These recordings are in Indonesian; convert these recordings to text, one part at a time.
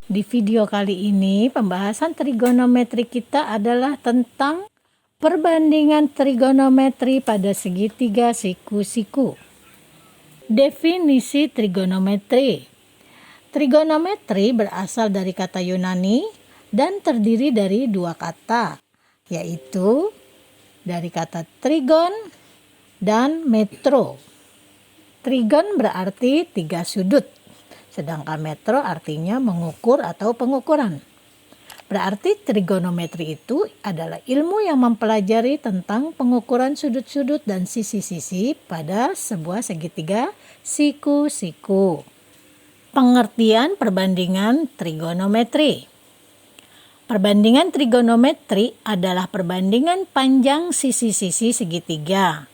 Di video kali ini pembahasan trigonometri kita adalah tentang perbandingan trigonometri pada segitiga siku-siku. Definisi trigonometri. Trigonometri berasal dari kata Yunani dan terdiri dari dua kata, yaitu dari kata trigon dan metro. Trigon berarti tiga sudut, sedangkan metro artinya mengukur atau pengukuran. Berarti trigonometri itu adalah ilmu yang mempelajari tentang pengukuran sudut-sudut dan sisi-sisi pada sebuah segitiga siku-siku. Pengertian perbandingan trigonometri. Perbandingan trigonometri adalah perbandingan panjang sisi-sisi segitiga,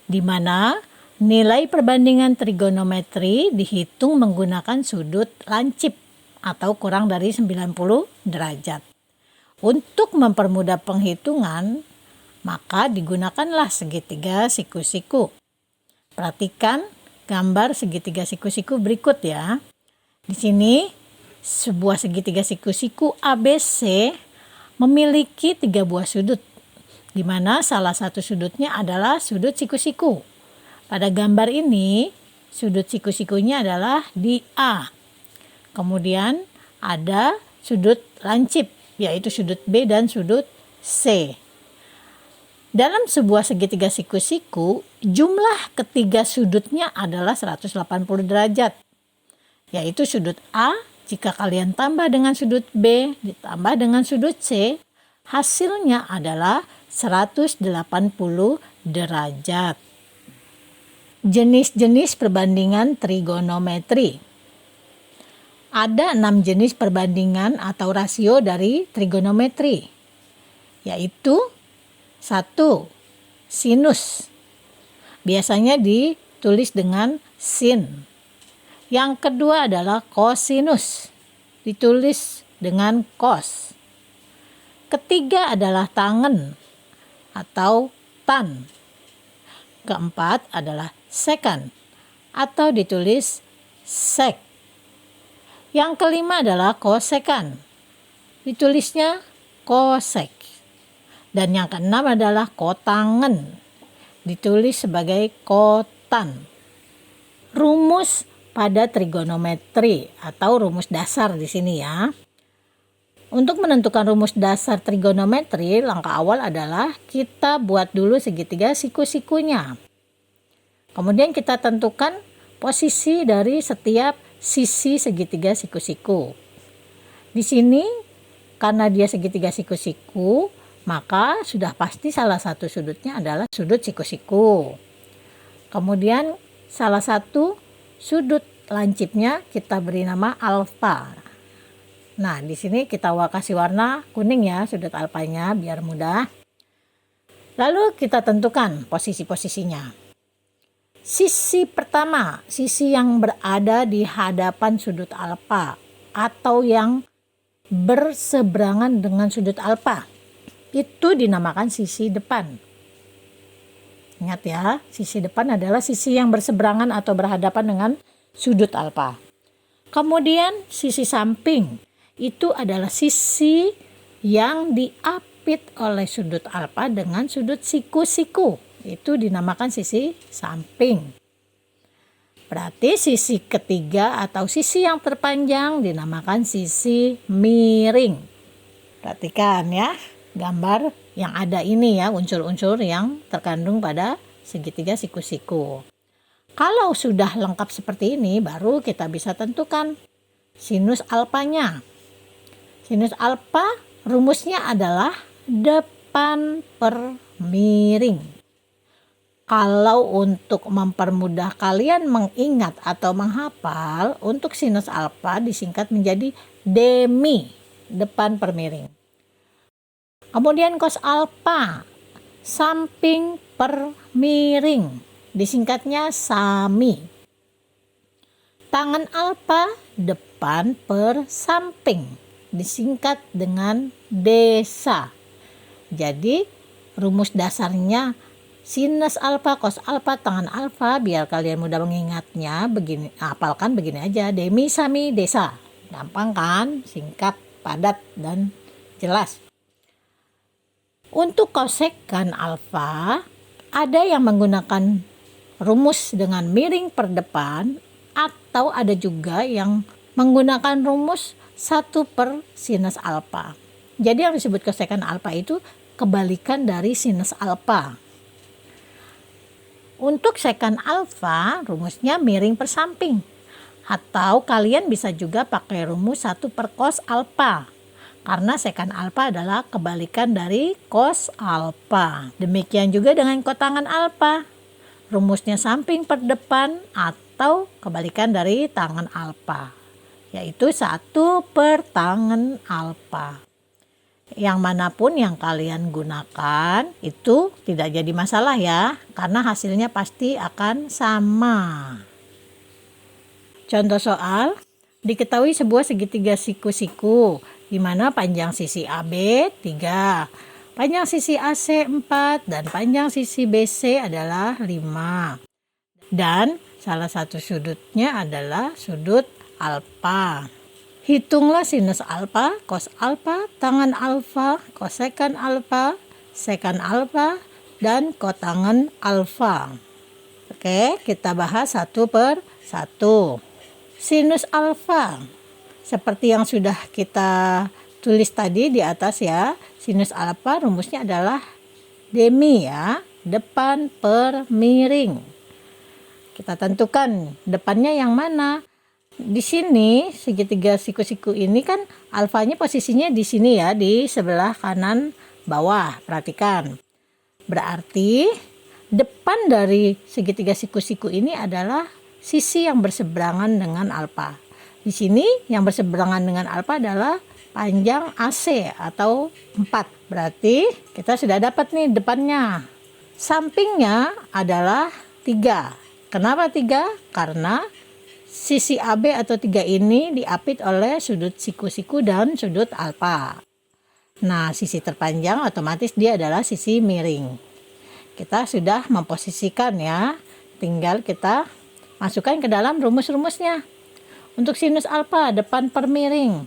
di mana nilai perbandingan trigonometri dihitung menggunakan sudut lancip atau kurang dari 90 derajat. Untuk mempermudah penghitungan, maka digunakanlah segitiga siku-siku. Perhatikan gambar segitiga siku-siku berikut ya. Di sini sebuah segitiga siku-siku ABC memiliki 3 buah sudut, di mana salah satu sudutnya adalah sudut siku-siku. Pada gambar ini, sudut siku-sikunya adalah di A. Kemudian ada sudut lancip, yaitu sudut B dan sudut C. Dalam sebuah segitiga siku-siku, jumlah ketiga sudutnya adalah 180 derajat, yaitu sudut A jika kalian tambah dengan sudut B ditambah dengan sudut C, hasilnya adalah 180 derajat. Jenis-jenis perbandingan trigonometri. Ada 6 jenis perbandingan atau rasio dari trigonometri, yaitu 1. Sinus. Biasanya ditulis dengan sin. Yang kedua adalah kosinus, ditulis dengan kos. Ketiga adalah tangen atau tan. Keempat adalah sekant atau ditulis sek. Yang kelima adalah kosekant, ditulisnya kosek. Dan yang keenam adalah kotangen, ditulis sebagai kotan. Rumus pada trigonometri atau rumus dasar di sini ya. Untuk menentukan rumus dasar trigonometri, langkah awal adalah kita buat dulu segitiga siku-sikunya. Kemudian kita tentukan posisi dari setiap sisi segitiga siku-siku. Di sini karena dia segitiga siku-siku, maka sudah pasti salah satu sudutnya adalah sudut siku-siku. Kemudian salah satu sudut lancipnya kita beri nama alfa. Nah, di sini kita kasih warna kuning ya sudut alfanya biar mudah. Lalu kita tentukan posisi-posisinya. Sisi pertama, sisi yang berada di hadapan sudut alfa atau yang berseberangan dengan sudut alfa, itu dinamakan sisi depan. Ingat ya, sisi depan adalah sisi yang berseberangan atau berhadapan dengan sudut alfa. Kemudian sisi samping, itu adalah sisi yang diapit oleh sudut alfa dengan sudut siku-siku. Itu dinamakan sisi samping. Berarti sisi ketiga atau sisi yang terpanjang dinamakan sisi miring. Perhatikan ya gambar yang ada ini ya, unsur-unsur yang terkandung pada segitiga siku-siku. Kalau sudah lengkap seperti ini, baru kita bisa tentukan sinus alfanya. Sinus alfa rumusnya adalah depan per miring. Kalau untuk mempermudah kalian mengingat atau menghafal, untuk sinus alfa disingkat menjadi demi, depan per miring. Kemudian cos alfa, samping per miring, disingkatnya sami. Tangen alfa, depan per samping, disingkat dengan desa. Jadi rumus dasarnya sinus alfa, cos alfa, tangen alfa, biar kalian mudah mengingatnya, hafalkan begini aja, demi, sami, desa. Gampang kan? Singkat, padat, dan jelas. Untuk kosekan alfa, ada yang menggunakan rumus dengan miring per depan, atau ada juga yang menggunakan rumus 1 per sinus alfa. Jadi yang disebut kosekan alfa itu kebalikan dari sinus alfa. Untuk sekan alfa, rumusnya miring per samping. Atau kalian bisa juga pakai rumus 1 per cos alfa. Karena sekan alfa adalah kebalikan dari cos alfa. Demikian juga dengan kotangan alfa. Rumusnya samping per depan atau kebalikan dari tangan alfa. Yaitu 1 per tangan alfa. Yang manapun yang kalian gunakan itu tidak jadi masalah ya, karena hasilnya pasti akan sama. Contoh soal, diketahui sebuah segitiga siku-siku di mana panjang sisi AB 3, panjang sisi AC 4, dan panjang sisi BC adalah 5. Dan salah satu sudutnya adalah sudut alfa. Hitunglah sinus alfa, cos alfa, tangan alfa, kosekan alfa, sekan alfa, dan kotangan alfa. Oke, kita bahas 1 per 1. Sinus alfa, seperti yang sudah kita tulis tadi di atas ya, sinus alfa rumusnya adalah demi ya, depan per miring. Kita tentukan depannya yang mana. Di sini segitiga siku-siku ini kan alfanya posisinya di sini ya, di sebelah kanan bawah. Perhatikan. Berarti depan dari segitiga siku-siku ini adalah sisi yang berseberangan dengan alfa. Di sini yang berseberangan dengan alfa adalah panjang AC atau 4. Berarti kita sudah dapat nih depannya. Sampingnya adalah 3. Kenapa 3? Karena sisi AB atau 3 ini diapit oleh sudut siku-siku dan sudut alfa. Nah, sisi terpanjang otomatis dia adalah sisi miring. Kita sudah memposisikan ya. Tinggal kita masukkan ke dalam rumus-rumusnya. Untuk sinus alfa, depan per miring.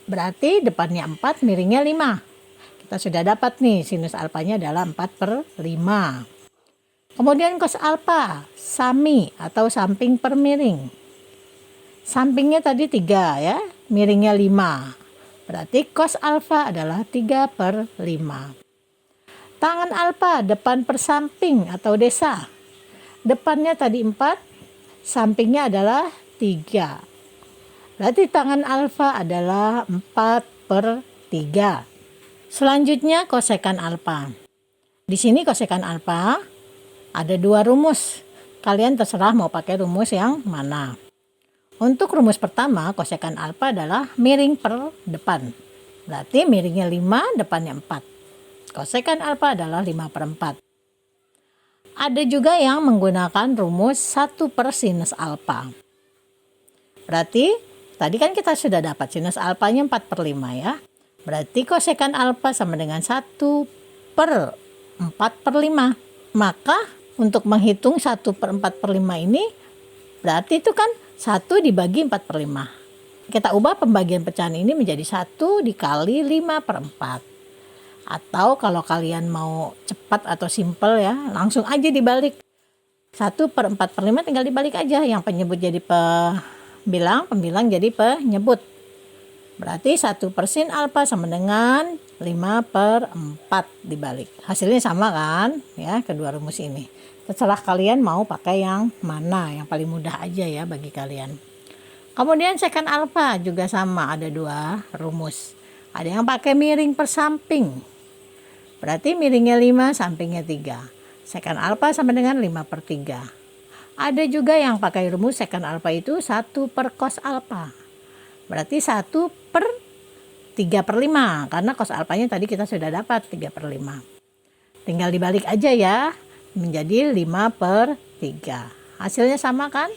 Berarti depannya 4, miringnya 5. Kita sudah dapat nih, sinus alfanya adalah 4 per 5. Kemudian cos alfa, sami atau samping per miring. Sampingnya tadi 3 ya, miringnya 5. Berarti cos alfa adalah 3 per 5. Tangan alfa, depan per samping atau desa. Depannya tadi 4, sampingnya adalah 3. Berarti tangan alfa adalah 4 per 3. Selanjutnya kosekan alfa. Di sini kosekan alfa ada 2 rumus. Kalian terserah mau pakai rumus yang mana. Untuk rumus pertama, kosekan alfa adalah miring per depan. Berarti miringnya 5, depannya 4. Kosekan alfa adalah 5 per 4. Ada juga yang menggunakan rumus 1 per sinus alfa. Berarti tadi kan kita sudah dapat sinus alfanya 4 per 5 ya. Berarti kosekan alfa sama dengan 1 per 4 per 5. Maka untuk menghitung 1 per 4 per 5 ini, berarti itu kan 1 dibagi 4 per 5. Kita ubah pembagian pecahan ini menjadi 1 dikali 5 per 4. Atau kalau kalian mau cepat atau simple ya, langsung aja dibalik. 1 per 4 per 5 tinggal dibalik aja. Yang penyebut jadi pembilang jadi penyebut. Berarti 1 per sin alfa sama dengan 5 per 4 dibalik. Hasilnya sama kan ya, kedua rumus ini. Terserah kalian mau pakai yang mana, yang paling mudah aja ya bagi kalian. Kemudian sekan alfa juga sama, ada 2 rumus. Ada yang pakai miring per samping. Berarti miringnya 5, sampingnya 3. Sekan alfa sama dengan 5 per 3. Ada juga yang pakai rumus sekan alfa itu 1 per cos alfa. Berarti 1 per 3 per 5. Karena cos alfanya tadi kita sudah dapat 3 per 5. Tinggal dibalik aja ya. Menjadi 5 per 3. Hasilnya sama kan?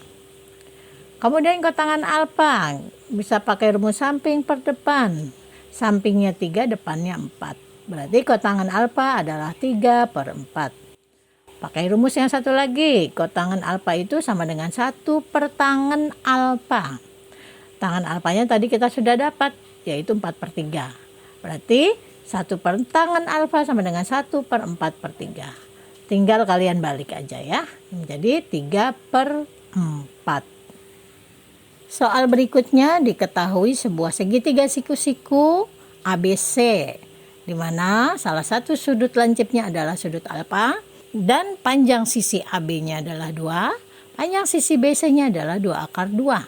Kemudian kotangan alfa bisa pakai rumus samping per depan. Sampingnya 3, depannya 4. Berarti kotangan alfa adalah 3 per 4. Pakai rumus yang satu lagi. Kotangan alfa itu sama dengan 1 per tangan alfa. Tangan alfanya tadi kita sudah dapat, yaitu 4/3. Berarti 1/4 tangan alfa sama dengan 1/4/3. Tinggal kalian balik aja ya, menjadi 3/4. Soal berikutnya, diketahui sebuah segitiga siku-siku ABC, di mana salah satu sudut lancipnya adalah sudut alfa dan panjang sisi AB-nya adalah 2, panjang sisi BC-nya adalah 2/2.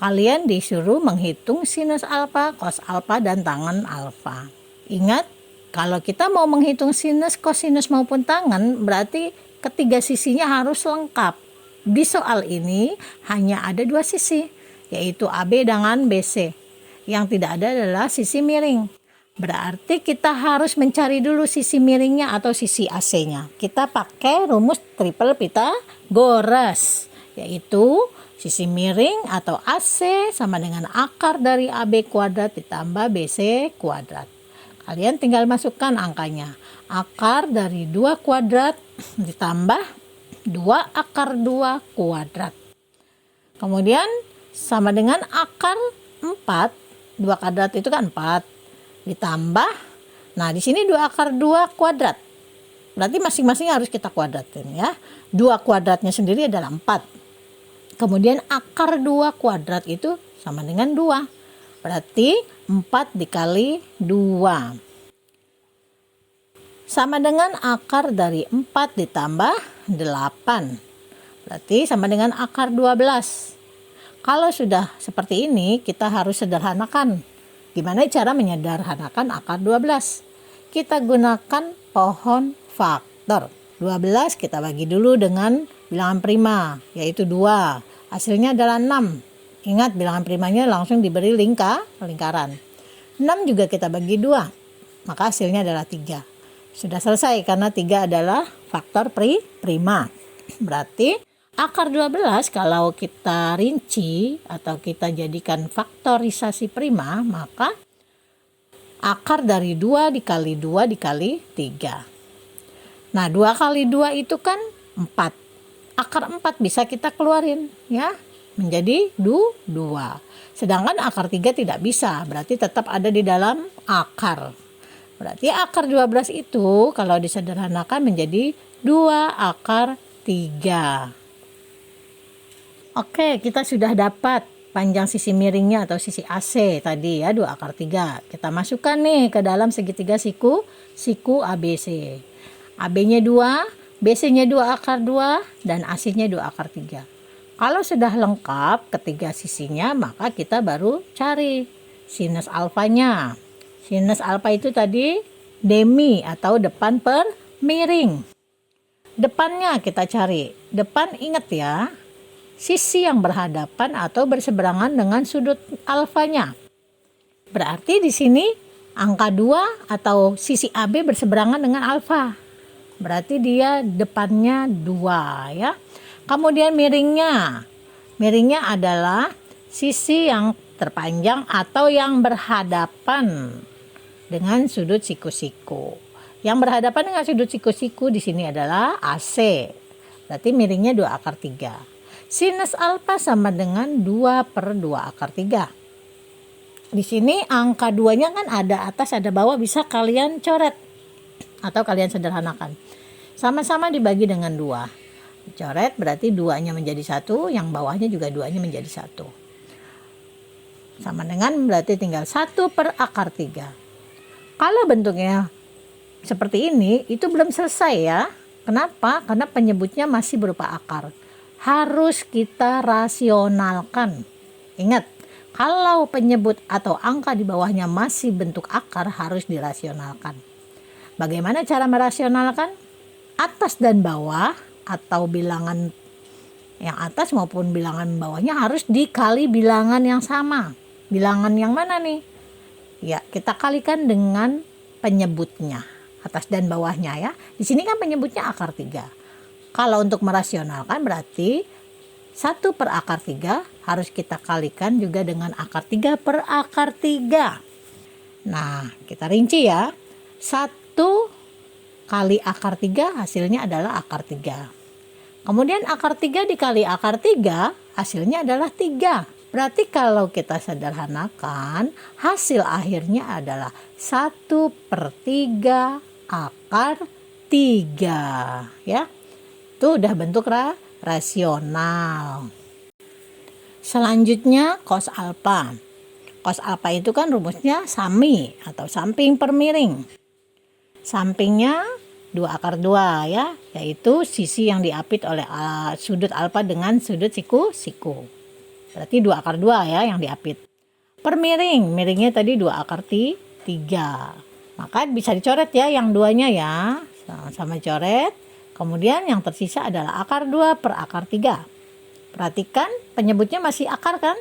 Kalian disuruh menghitung sinus alfa, cos alfa, dan tangen alfa. Ingat, kalau kita mau menghitung sinus, kosinus maupun tangen, berarti ketiga sisinya harus lengkap. Di soal ini hanya ada 2 sisi, yaitu AB dengan BC. Yang tidak ada adalah sisi miring. Berarti kita harus mencari dulu sisi miringnya atau sisi AC-nya. Kita pakai rumus triple Pythagoras, yaitu sisi miring atau AC sama dengan akar dari AB kuadrat ditambah BC kuadrat. Kalian tinggal masukkan angkanya. Akar dari 2 kuadrat ditambah 2 akar 2 kuadrat. Kemudian sama dengan akar 4. 2 kuadrat itu kan 4. Ditambah, nah di sini 2 akar 2 kuadrat. Berarti masing-masing harus kita kuadratin ya. 2 kuadratnya sendiri adalah 4. Kemudian akar 2 kuadrat itu sama dengan 2. Berarti 4 dikali 2. Sama dengan akar dari 4 ditambah 8. Berarti sama dengan akar 12. Kalau sudah seperti ini, kita harus sederhanakan. Gimana cara menyederhanakan akar 12? Kita gunakan pohon faktor. 12 kita bagi dulu dengan bilangan prima, yaitu 2. Hasilnya adalah 6. Ingat, bilangan primanya langsung diberi lingkaran. 6 juga kita bagi 2, maka hasilnya adalah 3. Sudah selesai karena 3 adalah faktor prima. Berarti akar 12 kalau kita rinci atau kita jadikan faktorisasi prima, maka akar dari 2 dikali 2 dikali 3. Nah, 2 kali 2 itu kan 4. Akar 4 bisa kita keluarin ya, menjadi 2. Sedangkan akar 3 tidak bisa, berarti tetap ada di dalam akar. Berarti akar 12 itu kalau disederhanakan menjadi 2 akar 3. Oke, kita sudah dapat panjang sisi miringnya atau sisi AC tadi ya, 2 akar 3. Kita masukkan nih ke dalam segitiga siku ABC. AB-nya 2, BC-nya 2 akar 2, dan AC-nya 2 akar 3. Kalau sudah lengkap ketiga sisinya, maka kita baru cari sinus alfanya. Sinus alfa itu tadi demi atau depan per miring. Depannya kita cari. Depan ingat ya, sisi yang berhadapan atau berseberangan dengan sudut alfanya. Berarti di sini angka 2 atau sisi AB berseberangan dengan alfa. Berarti dia depannya 2 ya. Kemudian miringnya. Miringnya adalah sisi yang terpanjang atau yang berhadapan dengan sudut siku-siku. Yang berhadapan dengan sudut siku-siku di sini adalah AC. Berarti miringnya 2 akar 3. Sinus alfa sama dengan 2/2 akar 3. Di sini angka 2-nya kan ada atas ada bawah, bisa kalian coret atau kalian sederhanakan. Sama-sama dibagi dengan 2. Coret berarti 2-nya menjadi 1, yang bawahnya juga 2-nya menjadi 1. Sama dengan berarti tinggal 1/akar 3. Kalau bentuknya seperti ini, itu belum selesai ya. Kenapa? Karena penyebutnya masih berupa akar. Harus kita rasionalkan. Ingat, kalau penyebut atau angka di bawahnya masih bentuk akar, harus dirasionalkan. Bagaimana cara merasionalkan? Atas dan bawah atau bilangan yang atas maupun bilangan bawahnya harus dikali bilangan yang sama. Bilangan yang mana nih? Ya, kita kalikan dengan penyebutnya. Atas dan bawahnya ya. Di sini kan penyebutnya akar 3. Kalau untuk merasionalkan berarti 1/akar 3 harus kita kalikan juga dengan akar 3/akar 3. Nah, kita rinci ya. 1 kali akar 3 hasilnya adalah akar 3. Kemudian akar 3 dikali akar 3 hasilnya adalah 3. Berarti kalau kita sederhanakan, hasil akhirnya adalah 1/3 akar 3. Ya, itu udah bentuk rasional. Selanjutnya cos alfa. Cos alfa itu kan rumusnya sami atau samping per miring. Sampingnya 2 akar 2 ya, yaitu sisi yang diapit oleh sudut alfa dengan sudut siku. Berarti 2 akar 2 ya yang diapit. Per miring, miringnya tadi 2 akar 3. Maka bisa dicoret ya yang duanya ya. Sama coret. Kemudian yang tersisa adalah akar 2 per akar 3. Perhatikan penyebutnya masih akar kan?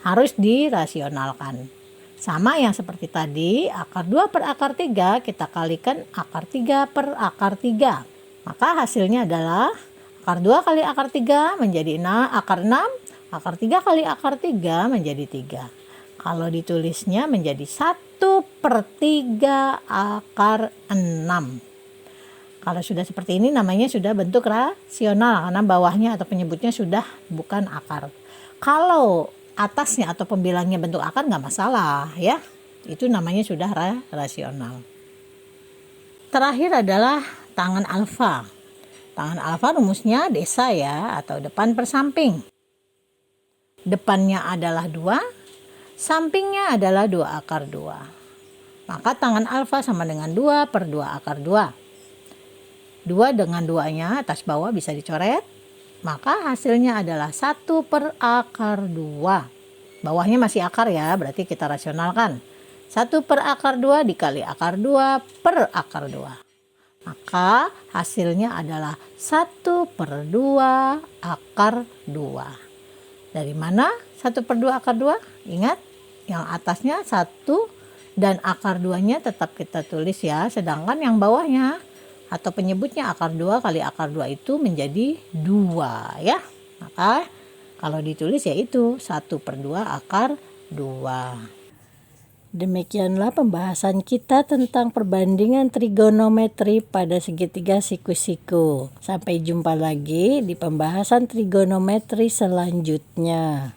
Harus dirasionalkan. Sama yang seperti tadi, akar 2 per akar 3 kita kalikan akar 3 per akar 3. Maka hasilnya adalah akar 2 kali akar 3 menjadi akar 6. Akar 3 kali akar 3 menjadi 3. Kalau ditulisnya menjadi 1/3 akar 6. Kalau sudah seperti ini namanya sudah bentuk rasional karena bawahnya atau penyebutnya sudah bukan akar. Kalau atasnya atau pembilangnya bentuk akar nggak masalah ya. Itu namanya sudah rasional. Terakhir adalah tangan alfa. Tangan alfa rumusnya desa ya atau depan per samping. Depannya adalah 2, sampingnya adalah 2 akar 2. Maka tangan alfa sama dengan 2 per 2 akar 2. 2 dengan 2-nya atas bawah bisa dicoret. Maka hasilnya adalah 1 per akar 2. Bawahnya masih akar ya, berarti kita rasionalkan. 1 per akar 2 dikali akar 2 per akar 2. Maka hasilnya adalah 1/2 akar 2. Dari mana 1/2 akar 2? Ingat, yang atasnya 1 dan akar 2-nya tetap kita tulis ya. Sedangkan yang bawahnya atau penyebutnya akar 2 kali akar 2 itu menjadi 2 ya. Maka kalau ditulis yaitu 1/2 akar 2. Demikianlah pembahasan kita tentang perbandingan trigonometri pada segitiga siku-siku. Sampai jumpa lagi di pembahasan trigonometri selanjutnya.